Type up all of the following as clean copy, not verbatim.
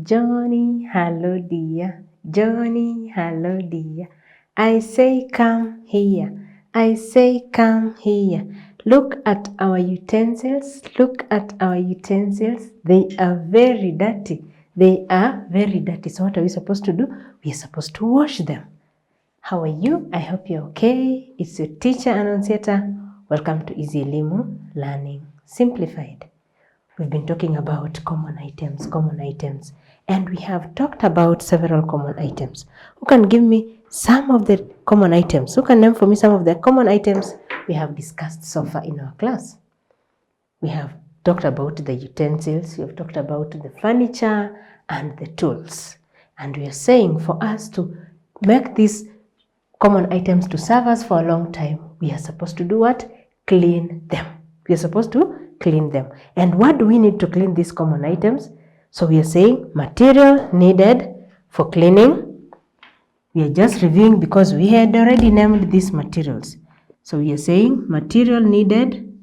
Johnny, hello dear. Johnny, hello dear. I say come here. I say come here. Look at our utensils. Look at our utensils. They are very dirty. They are very dirty. So what are we supposed to do? We are supposed to wash them. How are you? I hope you're okay. It's your teacher Annunciata. Welcome to Easy Elimu Learning Simplified. We've been talking about common items, and we have talked about several common items. Who can give me some of the common items? Who can name for me some of the common items we have discussed so far in our class? We have talked about the utensils, we have talked about the furniture and the tools. And we are saying for us to make these common items to serve us for a long time, we are supposed to do what? Clean them. We are supposed to clean them. And what do we need to clean these common items? So we are saying material needed for cleaning. We are just reviewing because we had already named these materials. So we are saying material needed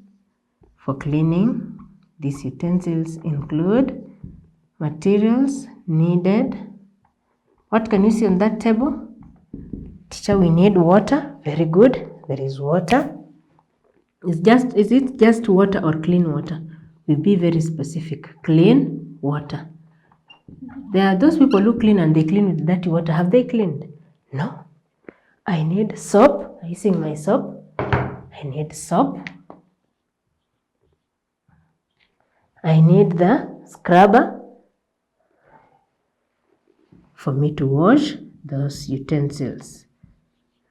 for cleaning. These utensils include materials needed. What can you see on that table? Teacher, we need water. Very good. There is water. Is it just water or clean water? We'll be very specific. Clean water. There are those people who clean and they clean with dirty water. Have they cleaned? No. I need soap. Are you seeing my soap? I need soap. I need the scrubber for me to wash those utensils.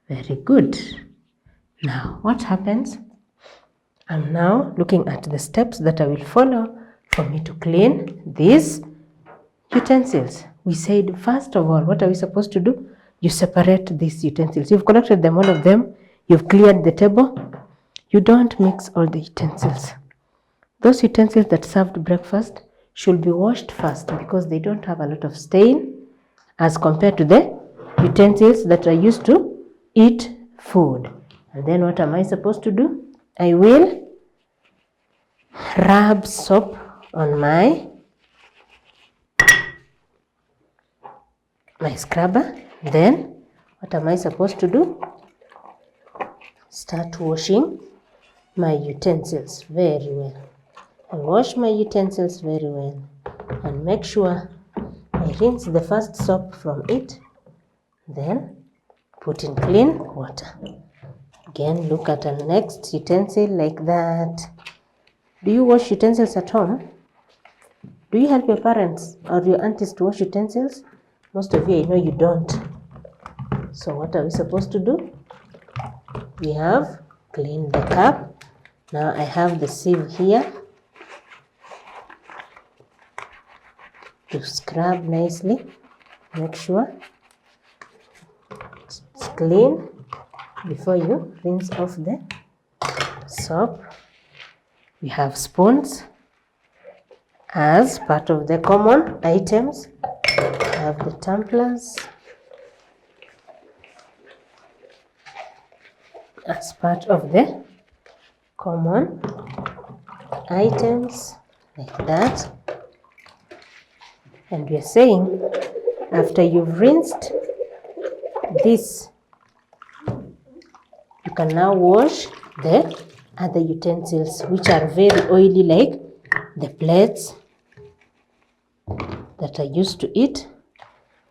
Very good. Now, what happens? I'm now looking at the steps that I will follow for me to clean these utensils. We said, first of all, what are we supposed to do? You separate these utensils. You've collected them, all of them. You've cleared the table. You don't mix all the utensils. Those utensils that served breakfast should be washed first because they don't have a lot of stain as compared to the utensils that are used to eat food. And then what am I supposed to do? I will rub soap on my scrubber. Then what am I supposed to do? Start washing my utensils very well. I wash my utensils very well and make sure I rinse the first soap from it, then put in clean water. Again, look at the next utensil like that. Do you wash utensils at home? Do you help your parents or your aunties to wash utensils? Most of you, I know you don't. So what are we supposed to do? We have cleaned the cup. Now I have the sieve here to scrub nicely. Make sure it's clean before you rinse off the soap. We have spoons as part of the common items. We have the tumblers as part of the common items, like that. And we are saying, after you've rinsed this, you can now wash the other utensils which are very oily, like the plates that are used to eat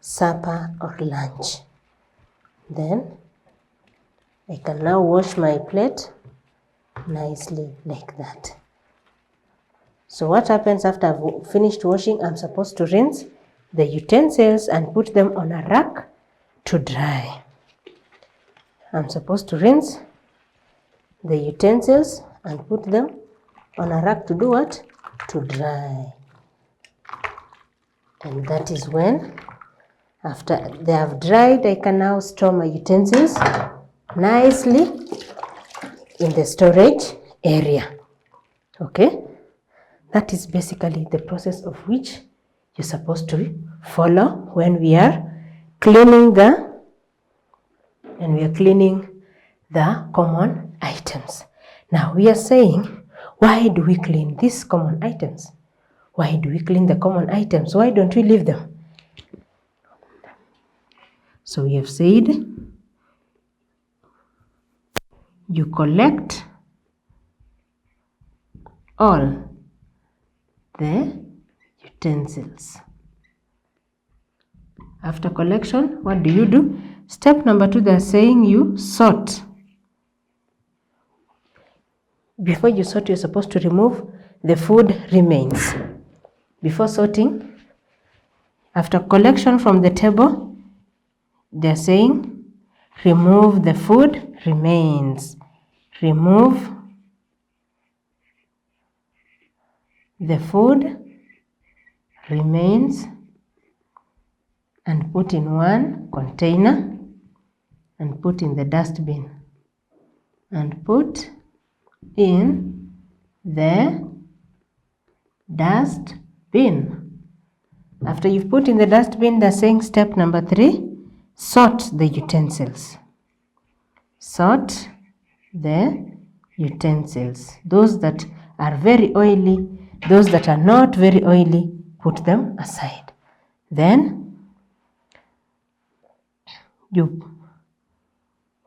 supper or lunch. Then I can now wash my plate nicely like that. So what happens after I've finished washing? I'm supposed to rinse the utensils and put them on a rack to dry. I'm supposed to rinse the utensils and put them on a rack to do what? To dry. And that is when, after they have dried, I can now store my utensils nicely in the storage area. Okay? That is basically the process of which you're supposed to follow when we are cleaning the common items. Now we are saying, why do we clean these common items? Why do we clean the common items? Why don't we leave them? So we have said you collect all the utensils. After collection, what do? Step number 2, they're saying you sort. Before you sort, you're supposed to remove the food remains. Before sorting, after collection from the table, they're saying remove the food remains. Remove the food remains and put in one container and put in the dustbin. And put in the dustbin. After you've put in the dustbin, they're saying step number 3, sort the utensils. Sort the utensils. Those that are very oily, those that are not very oily, put them aside. Then you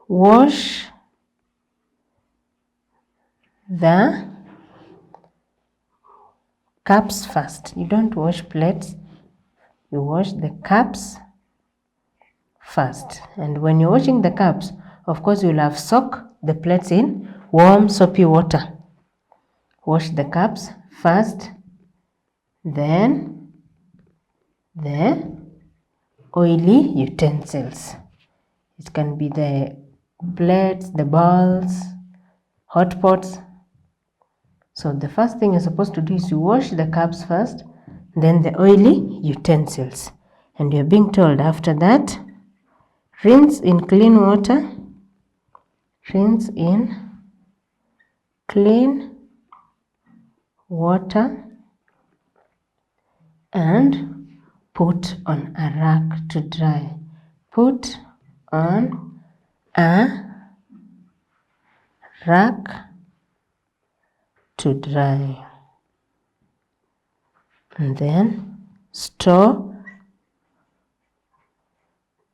wash the cups first. You don't wash plates, you wash the cups first. And when you're washing the cups, of course you'll have soak the plates in warm soapy water. Wash the cups first, then the oily utensils. It can be the plates, the bowls, hot pots. So the first thing you're supposed to do is you wash the cups first, then the oily utensils. And you're being told after that, rinse in clean water. Rinse in clean water and put on a rack to dry. Put on a rack to dry. And then store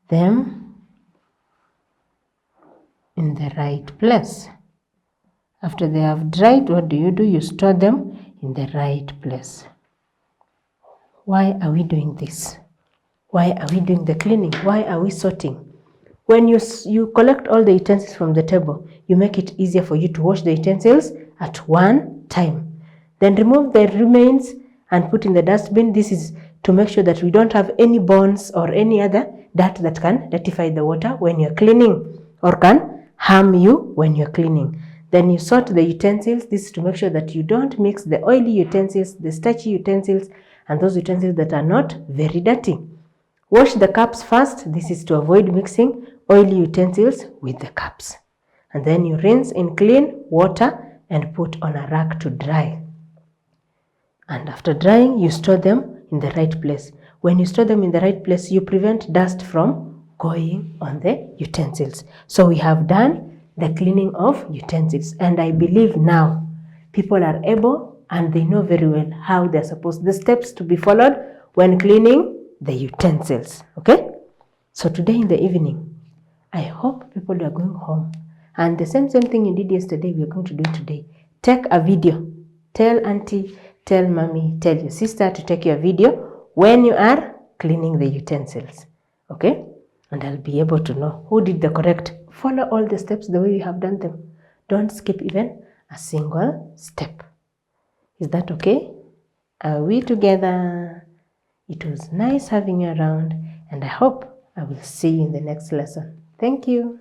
them in the right place. After they have dried, what do? You store them in the right place. Why are we doing this? Why are we doing the cleaning? Why are we sorting? When you collect all the utensils from the table, you make it easier for you to wash the utensils at one time. Then remove the remains and put in the dustbin. This is to make sure that we don't have any bones or any other dirt that can dirtify the water when you're cleaning or can harm you when you're cleaning. Then you sort the utensils. This is to make sure that you don't mix the oily utensils, the starchy utensils, and those utensils that are not very dirty. Wash the cups first. This is to avoid mixing oily utensils with the cups. And then you rinse in clean water and put on a rack to dry. And after drying, you store them in the right place. When you store them in the right place, you prevent dust from going on the utensils. So we have done the cleaning of utensils. And I believe now people are able and they know very well how they're supposed, the steps to be followed when cleaning the utensils. Okay? So today in the evening, I hope people are going home. And the same thing you did yesterday, we are going to do today. Take a video. Tell auntie, tell mommy, tell your sister to take your video when you are cleaning the utensils. Okay? And I'll be able to know who did the correct. Follow all the steps the way you have done them. Don't skip even a single step. Is that okay? Are we together? It was nice having you around, and I hope I will see you in the next lesson. Thank you.